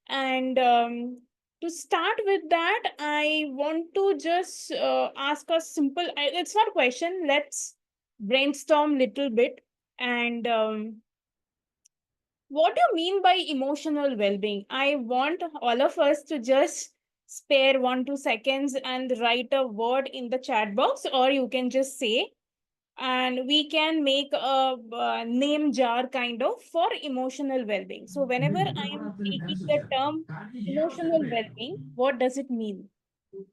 And to start with that, I want to just ask a simple, it's not a question, let's brainstorm little bit. And what do you mean by emotional well-being? I want all of us to just spare 1-2 seconds and write a word in the chat box, or you can just say, and we can make a name jar kind of for emotional well-being. So whenever I am taking the term emotional well-being, what does it mean?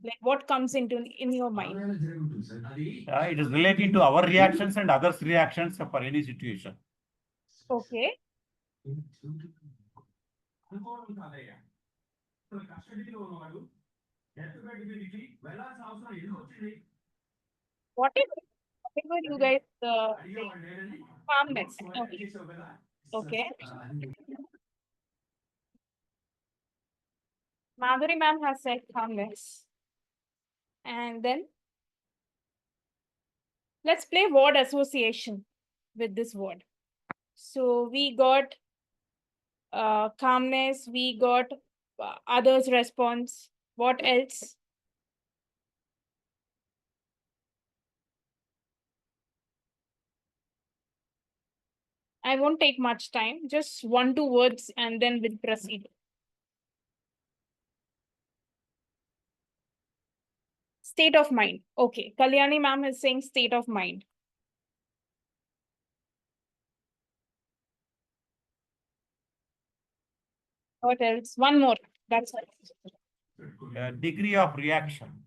Like what comes into in your mind? It is relating to our reactions and others' reactions for any situation. Okay. Whatever you guys say. Calmness. Okay. Okay. Madhuri ma'am has said calmness. And then let's play word association with this word. So we got calmness, we got others response. What else? I won't take much time, just 1-2 words and then we'll proceed. State of mind. Okay, Kalyani ma'am is saying state of mind. What else? One more. That's it. Degree of reaction.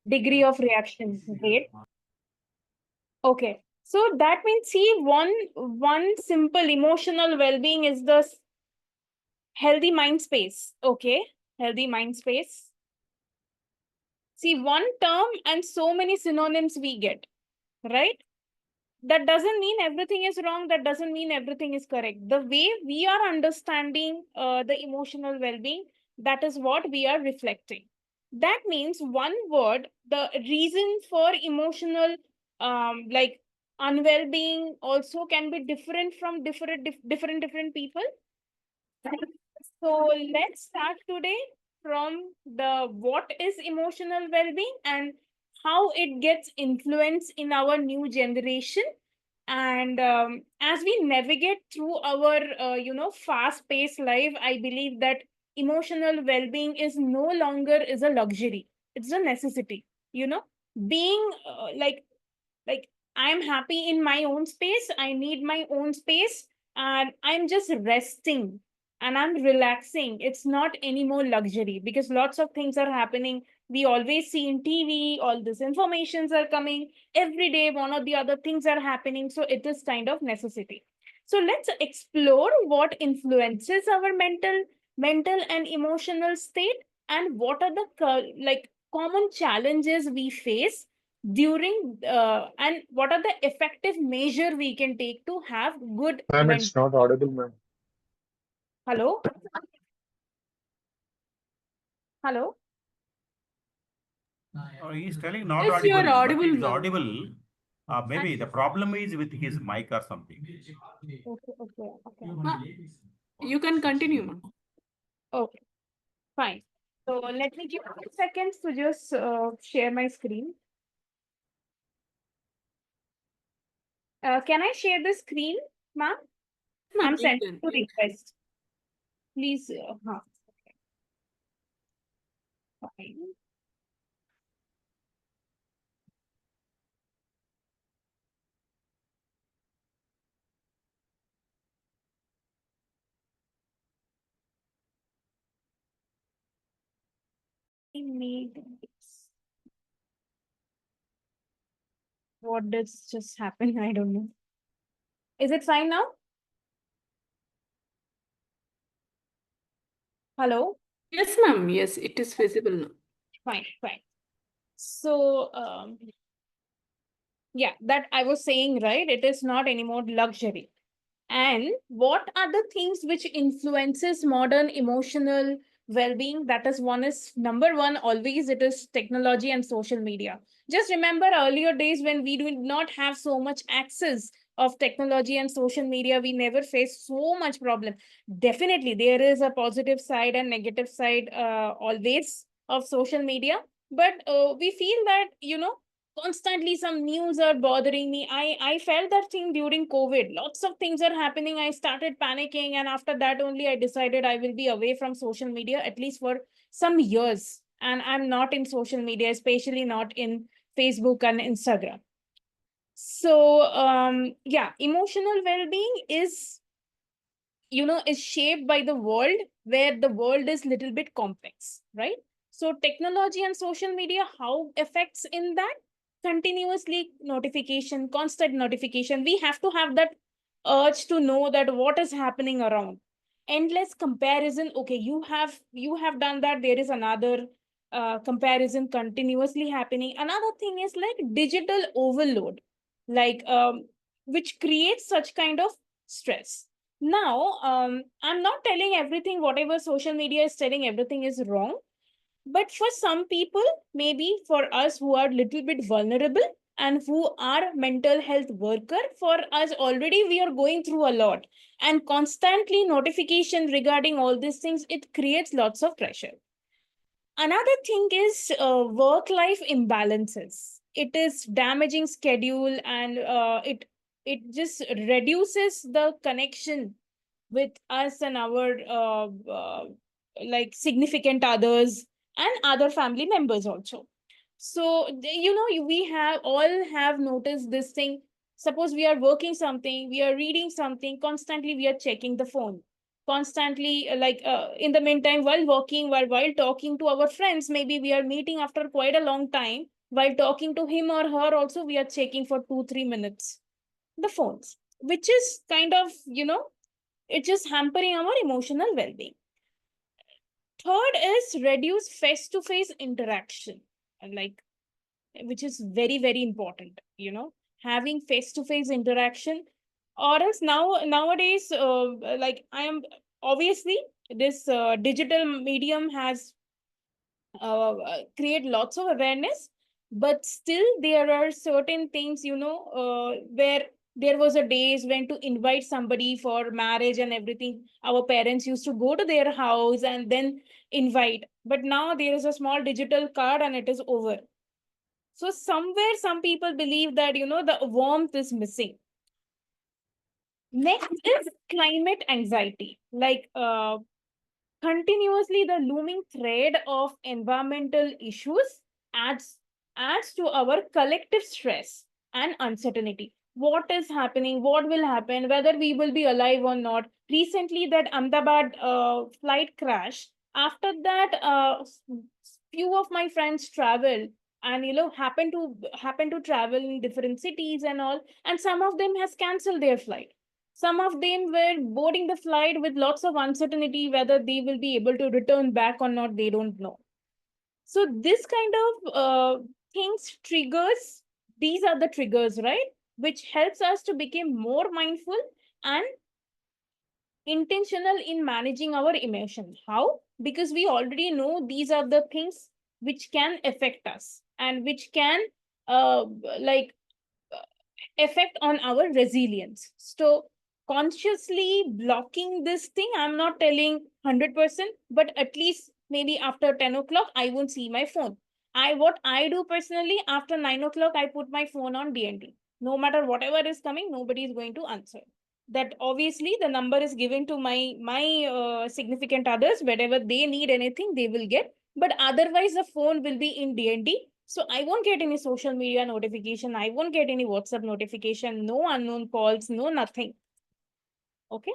Degree of reaction. Great. Okay. So that means, see, one simple emotional well-being is the healthy mind space. Okay. Healthy mind space. See, one term and so many synonyms we get, right? That doesn't mean everything is wrong. That doesn't mean everything is correct. The way we are understanding the emotional well-being, that is what we are reflecting. That means one word, the reason for emotional like unwell-being also can be different from different people. So let's start today from the what is emotional well-being and how it gets influenced in our new generation. And as we navigate through our fast-paced life, I believe that emotional well-being is no longer is a luxury, it's a necessity. Being like I'm happy in my own space, I need my own space, and I'm just resting and I'm relaxing. It's not anymore luxury because lots of things are happening. We always see in TV, all these informations are coming every day, one or the other things are happening, so it is kind of necessity. So let's explore what influences our mental and emotional state, and what are the common challenges we face during and what are the effective measure we can take to have good Ma'am, mental. it's not audible, ma'am. Hello. Hello. He's telling not Yes, you audible, are but audible, he's ma'am. audible. Maybe the problem is with his mic or something. Okay. You can continue, ma'am. Okay, fine. So let me give 2 seconds to just share my screen. Can I share the screen, ma'am? Ma'am, I'm you sending can. to request. Please. Fine. I need this. What does just happen? I don't know. Is it fine now? Hello? Yes, ma'am. Yes, it is visible now. Fine. So, yeah, that I was saying, right? It is not anymore luxury. And what are the things which influences modern emotional well-being? That is one is number one, always it is technology and social media. Just remember earlier days when we did not have so much access of technology and social media, we never faced so much problem. Definitely, there is a positive side and negative side always of social media, but we feel that, constantly some news are bothering me. I felt that thing during COVID. Lots of things are happening. I started panicking, and after that only I decided I will be away from social media at least for some years. And I'm not in social media, especially not in Facebook and Instagram. So yeah, emotional well-being is, is shaped by the world, where the world is little bit complex, right? So technology and social media, how affects in that? Continuously notification, constant notification. We have to have that urge to know that what is happening around. Endless comparison. Okay, you have done that, there is another comparison continuously happening. Another thing is like digital overload, like which creates such kind of stress. Now, I'm not telling everything, whatever social media is telling, everything is wrong. But for some people, maybe for us who are little bit vulnerable and who are mental health worker, for us already we are going through a lot. And constantly notification regarding all these things, it creates lots of pressure. Another thing is work-life imbalances. It is damaging schedule, and it just reduces the connection with us and our like significant others and other family members also. So we have all have noticed this thing. Suppose we are working something, we are reading something, constantly we are checking the phone, constantly in the meantime, while working, while talking to our friends, maybe we are meeting after quite a long time, while talking to him or her also, we are checking for 2 3 minutes the phones, which is kind of, it's just hampering our emotional well-being. Third is reduce face-to-face interaction, like, which is very very important, having face-to-face interaction. Or else nowadays, like I am, obviously this digital medium has create lots of awareness, but still there are certain things, where there was a days when to invite somebody for marriage and everything, our parents used to go to their house and then invite, but now there is a small digital card and it is over. So somewhere some people believe that, the warmth is missing. Next is climate anxiety, like continuously the looming thread of environmental issues adds adds to our collective stress and uncertainty. What is happening, what will happen, whether we will be alive or not. Recently, that Ahmedabad flight crash, after that, few of my friends travel, and happen to travel in different cities and all, and some of them has cancelled their flight. Some of them were boarding the flight with lots of uncertainty, whether they will be able to return back or not, they don't know. So this kind of things triggers, these are the triggers, right? Which helps us to become more mindful and intentional in managing our emotions. How? Because we already know these are the things which can affect us and which can uh, like effect on our resilience. So consciously blocking this thing, I'm not telling 100%, but at least maybe after 10 o'clock, I won't see my phone. What I do personally, after 9 o'clock, I put my phone on DND. No matter whatever is coming, nobody is going to answer. That obviously the number is given to my significant others. Whenever they need anything, they will get. But otherwise, the phone will be in DND. So I won't get any social media notification. I won't get any WhatsApp notification. No unknown calls. No nothing. Okay.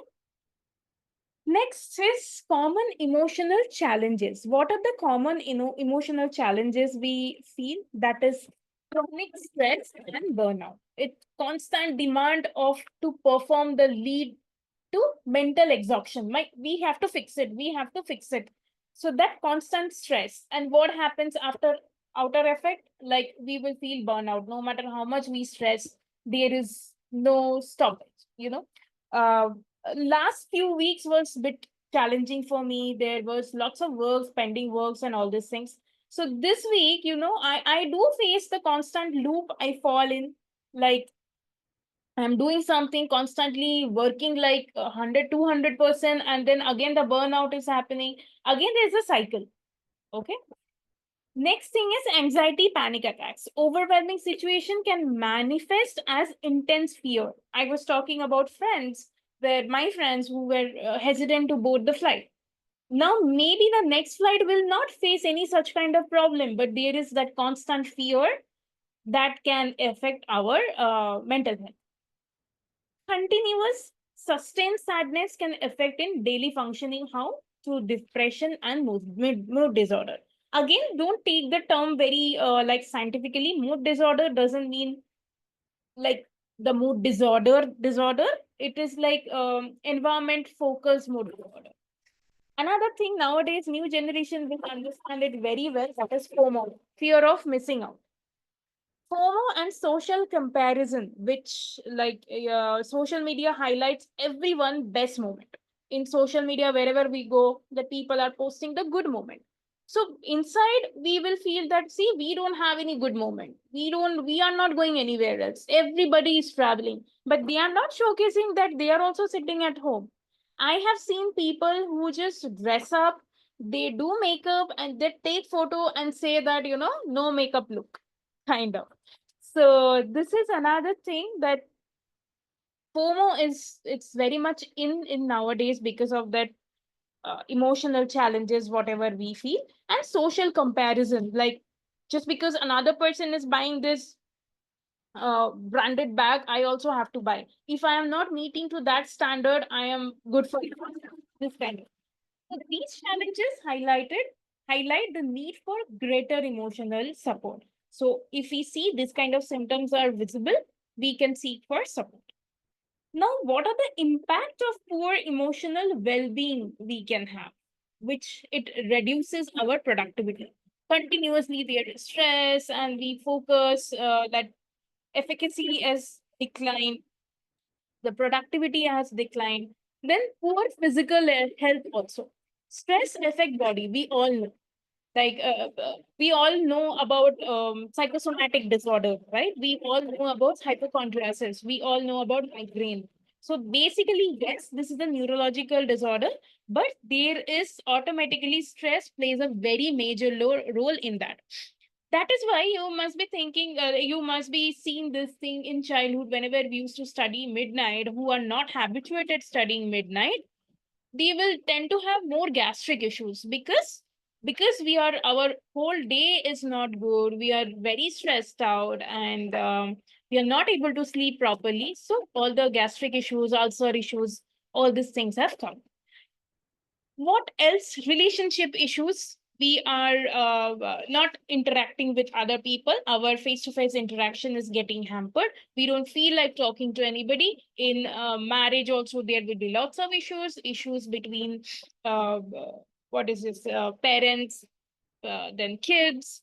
Next is common emotional challenges. What are the common emotional challenges we feel? That is chronic stress and burnout. It's constant demand of to perform the lead to mental exhaustion. We have to fix it. We have to fix it. So that constant stress, and what happens after outer effect, like we will feel burnout. No matter how much we stress, there is no stoppage. Last few weeks was a bit challenging for me. There was lots of works, pending works, and all these things. So this week, I do face the constant loop I fall in, like I'm doing something constantly, working like 100, 200%, and then again the burnout is happening. Again, there's a cycle. Okay. Next thing is anxiety, panic attacks. Overwhelming situation can manifest as intense fear. I was talking about friends, where my friends who were hesitant to board the flight. Now, maybe the next flight will not face any such kind of problem, but there is that constant fear that can affect our mental health. Continuous sustained sadness can affect in daily functioning, how? Through depression and mood disorder. Again, don't take the term very like scientifically. Mood disorder doesn't mean like the mood disorder. It is like environment focused mood disorder. Another thing, nowadays new generation will understand it very well, that is FOMO, fear of missing out. FOMO and social comparison, which like social media highlights everyone best moment. In social media, wherever we go, the people are posting the good moment. So inside, we will feel that, see, we don't have any good moment. We are not going anywhere else. Everybody is traveling, but they are not showcasing that they are also sitting at home. I have seen people who just dress up, they do makeup, and they take photo and say that, no makeup look, kind of. So this is another thing that FOMO is, it's very much in nowadays because of that emotional challenges, whatever we feel, and social comparison. Like, just because another person is buying this branded bag, I also have to buy. If I am not meeting to that standard, I am good for this kind of. So these challenges highlight the need for greater emotional support. So if we see this kind of symptoms are visible, we can seek for support. Now, what are the impact of poor emotional well-being we can have, which it reduces our productivity. Continuously, there is stress, and we focus that efficacy has declined, the productivity has declined. Then poor physical health also. Stress affect body. We all know. Like we all know about psychosomatic disorder, right? We all know about hypochondriasis. We all know about migraine. So basically, yes, this is a neurological disorder, but there is automatically stress plays a very major role in that. That is why you must be thinking, you must be seeing this thing in childhood whenever we used to study midnight, who are not habituated studying midnight, they will tend to have more gastric issues because we are, our whole day is not good, we are very stressed out, and we are not able to sleep properly, so all the gastric issues, ulcer issues, all these things have come. What else? Relationship issues. We are not interacting with other people. Our face-to-face interaction is getting hampered. We don't feel like talking to anybody. In marriage also, there will be lots of issues between what is this, parents, then kids,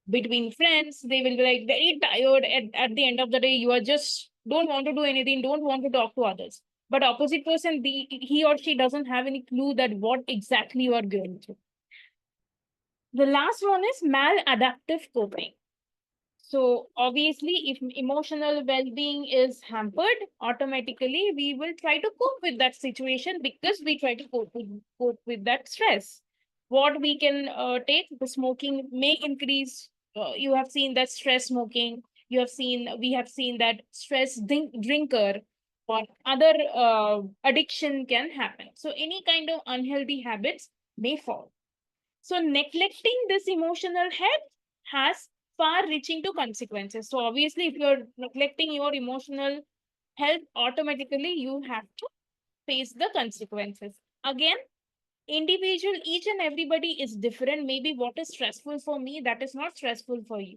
between friends. They will be like very tired at the end of the day. You are just don't want to do anything, don't want to talk to others. But opposite person, he or she doesn't have any clue that what exactly you are going through. The last one is maladaptive coping. So obviously, if emotional well-being is hampered, automatically we will try to cope with that situation because we try to cope with that stress. What we can take, the smoking may increase. You have seen that stress smoking. We have seen that stress drinker or other addiction can happen. So any kind of unhealthy habits may fall. So neglecting this emotional health has far-reaching to consequences. So obviously, if you're neglecting your emotional health, automatically you have to face the consequences. Again, individual, each and everybody is different. Maybe what is stressful for me, that is not stressful for you.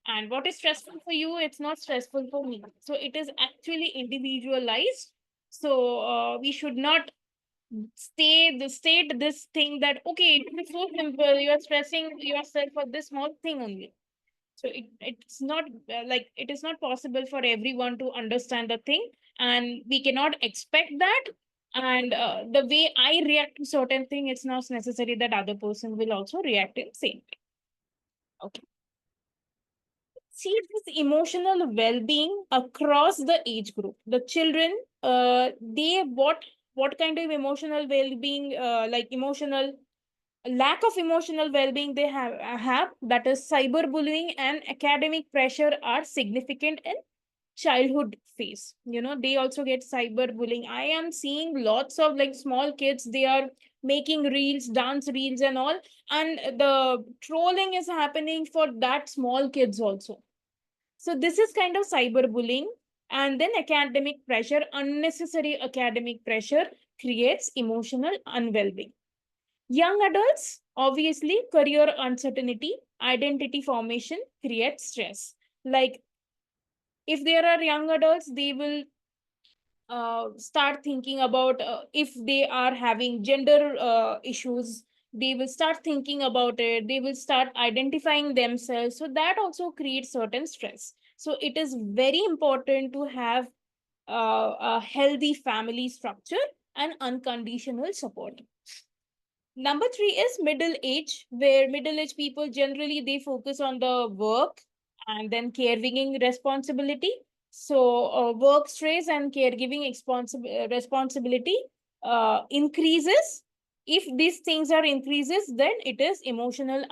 And what is stressful for you, it's not stressful for me. So it is actually individualized. So we should not state this thing that okay, it is so simple, you are stressing yourself for this small thing only. So it's not like it is not possible for everyone to understand the thing, and we cannot expect that. And the way I react to certain thing, it's not necessary that other person will also react in same way. Okay. See, this emotional well-being across the age group. The children, they what kind of emotional well-being, like emotional lack of emotional well-being they have, that is cyberbullying and academic pressure are significant in childhood phase. They also get cyberbullying. I am seeing lots of like small kids, they are making reels, dance reels and all, and the trolling is happening for that small kids also. So this is kind of cyberbullying. And then academic pressure, unnecessary academic pressure creates emotional unwell-being. Young adults, obviously, career uncertainty, identity formation creates stress. Like if there are young adults, they will start thinking about if they are having gender issues, they will start thinking about it, they will start identifying themselves. So that also creates certain stress. So it is very important to have a healthy family structure and unconditional support. Number three is middle age, where middle age people generally they focus on the work and then caregiving responsibility. So work stress and caregiving responsibility increases. If these things are increases, then it is emotional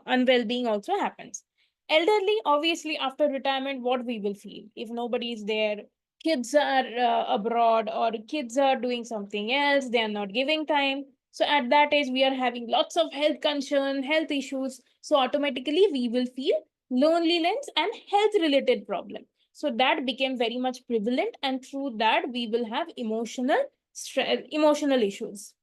unwell-being also happens. Elderly, obviously, after retirement, what we will feel if nobody is there, kids are abroad or kids are doing something else, they are not giving time. So at that age, we are having lots of health concern, health issues. So automatically we will feel loneliness and health related problem. So that became very much prevalent, and through that we will have emotional stress, emotional issues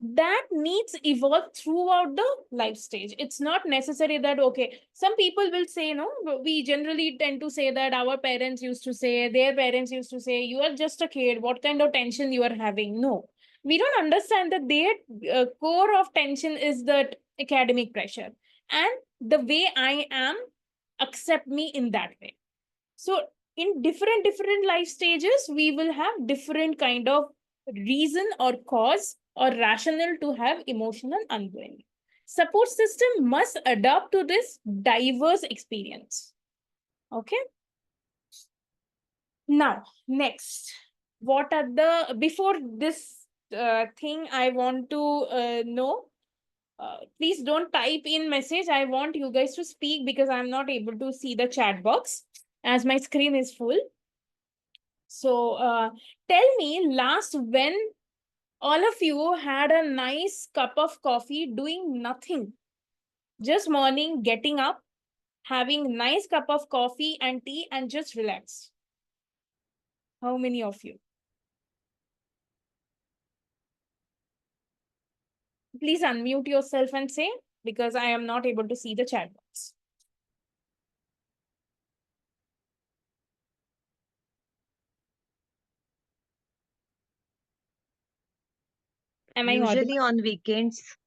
that needs evolve throughout the life stage. It's not necessary that, okay, some people will say, no, we generally tend to say that our parents used to say, their parents used to say, you are just a kid, what kind of tension you are having? No, we don't understand that their core of tension is that academic pressure, and the way I am, accept me in that way. So in different life stages, we will have different kind of reason or cause or rationale to have emotional unwell. Support system must adapt to this diverse experience. Okay. Now, next, what are the, before this thing, I want to know, please don't type in message. I want you guys to speak because I'm not able to see the chat box as my screen is full. So tell me last when all of you had a nice cup of coffee doing nothing, just morning, getting up, having nice cup of coffee and tea and just relax. How many of you? Please unmute yourself and say, because I am not able to see the chat box. Am I audible? Usually on weekends,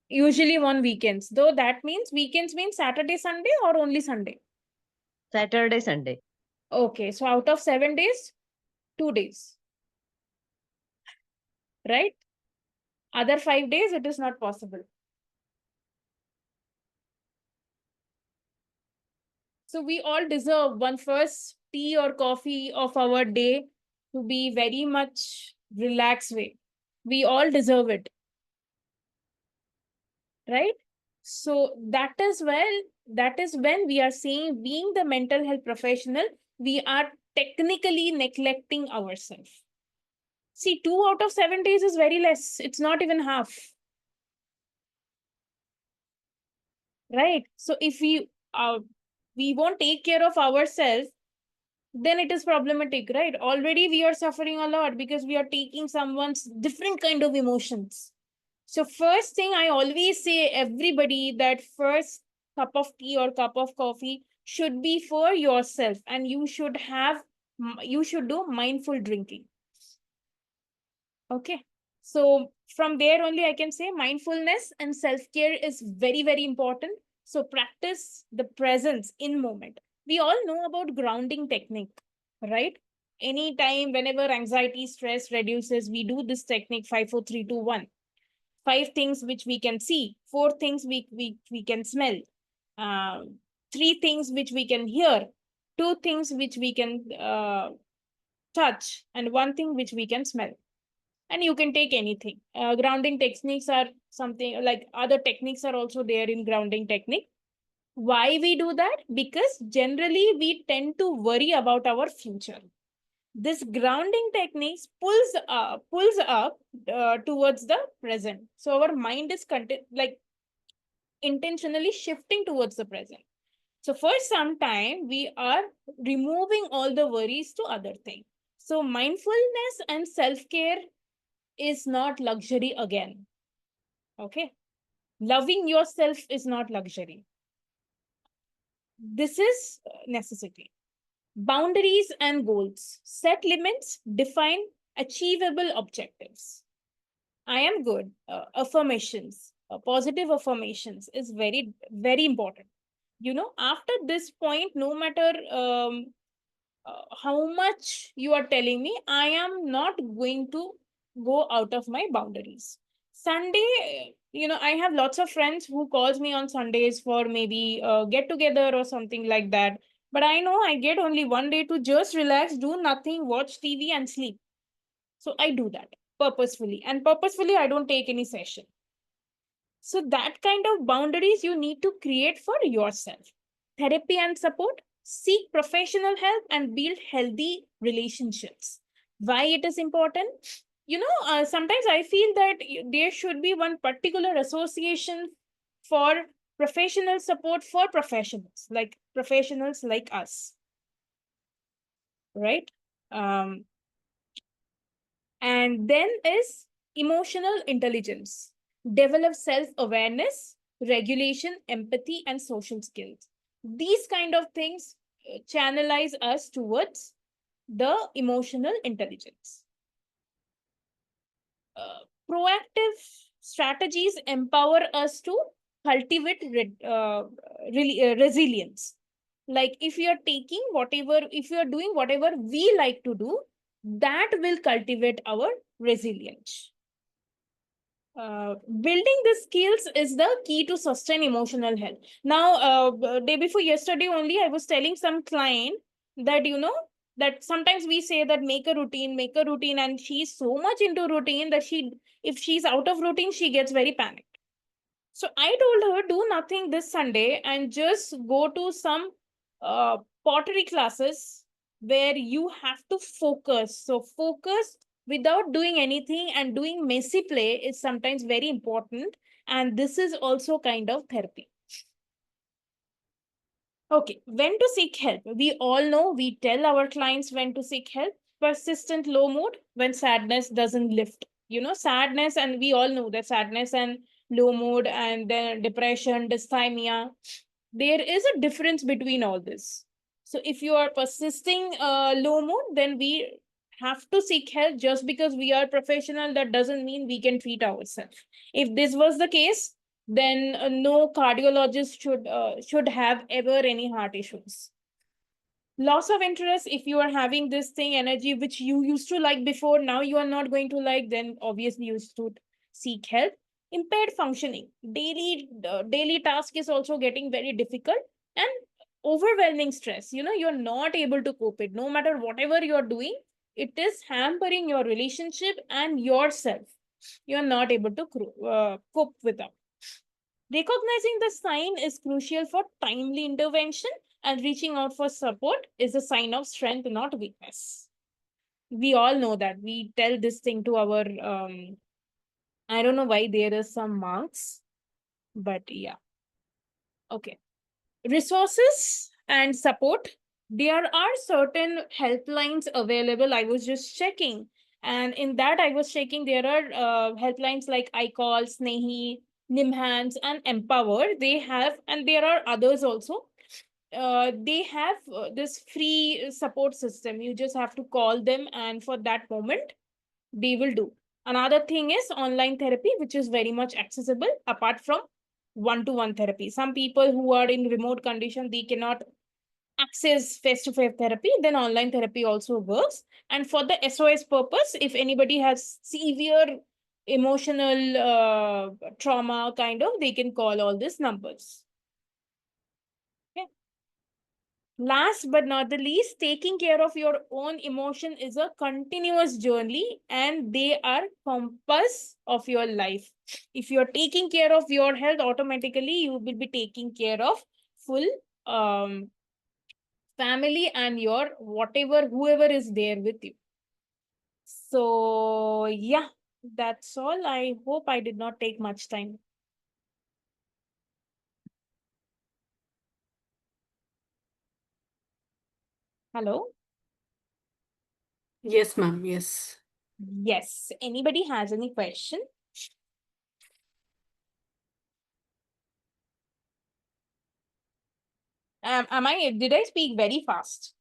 Usually on weekends. Though that means weekends means Saturday, Sunday or only Sunday? Saturday, Sunday. Okay, so out of 7 days, 2 days, right? Other 5 days, it is not possible. So we all deserve one first tea or coffee of our day to be very much relaxed way. We all deserve it, right? So that is when we are saying, being the mental health professional, we are technically neglecting ourselves. See, 2 out of 7 days is very less. It's not even half. Right? So if we won't take care of ourselves, then it is problematic, right? Already we are suffering a lot because we are taking someone's different kind of emotions. So first thing I always say everybody, that first cup of tea or cup of coffee should be for yourself, and you should do mindful drinking. Okay. So from there only I can say mindfulness and self-care is very, very important. So practice the presence in moment. We all know about grounding technique, right? Anytime, whenever anxiety, stress reduces, we do this technique 5, 4, 3, 2, 1. 5 things which we can see, 4 things we can smell, uh, 3 things which we can hear, 2 things which we can touch, and 1 thing which we can smell. And you can take anything. Grounding techniques are something like other techniques are also there in grounding technique. Why we do that? Because generally we tend to worry about our future. This grounding techniques pulls up towards the present. So our mind is like intentionally shifting towards the present. So for some time, we are removing all the worries to other things. So mindfulness and self-care is not luxury again. Okay. Loving yourself is not luxury. This is necessity. Boundaries and goals. Set limits, define achievable objectives. I am good. Affirmations, positive affirmations is very, very important. After this point, no matter how much you are telling me, I am not going to go out of my boundaries. Sunday, I have lots of friends who calls me on Sundays for maybe get together or something like that. But I know I get only 1 day to just relax, do nothing, watch TV and sleep. So I do that purposefully, and purposefully I don't take any session. So that kind of boundaries you need to create for yourself. Therapy and support, seek professional help and build healthy relationships. Why it is important? Sometimes I feel that there should be one particular association for professional support for professionals like us, right? And then is emotional intelligence. Develop self-awareness, regulation, empathy, and social skills. These kind of things channelize us towards the emotional intelligence. Proactive strategies empower us to cultivate resilience. Like if you are doing whatever we like to do, that will cultivate our resilience. Building the skills is the key to sustain emotional health. Now, day before yesterday only, I was telling some client that, that sometimes we say that make a routine, and she's so much into routine that if she's out of routine, she gets very panicked. So I told her, do nothing this Sunday and just go to some pottery classes where you have to focus. So focus without doing anything and doing messy play is sometimes very important. And this is also kind of therapy. Okay, when to seek help? We all know, we tell our clients when to seek help. Persistent low mood, when sadness doesn't lift. Sadness, and we all know that sadness and low mood and then depression, dysthymia, there is a difference between all this. So if you are persisting low mood, then we have to seek help. Just because we are professional, that doesn't mean we can treat ourselves. If this was the case, then no cardiologist should have ever any heart issues. Loss of interest, if you are having this thing energy which you used to like before, now you are not going to like, then obviously you should seek help. Impaired functioning, daily task is also getting very difficult, and overwhelming stress, you're not able to cope it. No matter whatever you're doing, it is hampering your relationship and yourself. You're not able to cope with that. Recognizing the sign is crucial for timely intervention, and reaching out for support is a sign of strength, not weakness. We all know that. We tell this thing to our, I don't know why there is some marks, but yeah. Okay. Resources and support. There are certain helplines available. I was just checking. And in that, I was checking there are helplines like iCall, Snehi, Nimhans, and Empower. They have, and there are others also. They have this free support system. You just have to call them, and for that moment, they will do. Another thing is online therapy, which is very much accessible apart from one-to-one therapy. Some people who are in remote condition, they cannot access face-to-face therapy, then online therapy also works. And for the SOS purpose, if anybody has severe emotional trauma kind of, they can call all these numbers. Okay. last but not the least, taking care of your own emotion is a continuous journey and they are compass of your life. If you're taking care of your health, automatically you will be taking care of full family and your whatever, whoever is there with you. So yeah, that's all. I hope I did not take much time. Hello? Yes, ma'am. Yes. Yes. Anybody has any question? Did I speak very fast?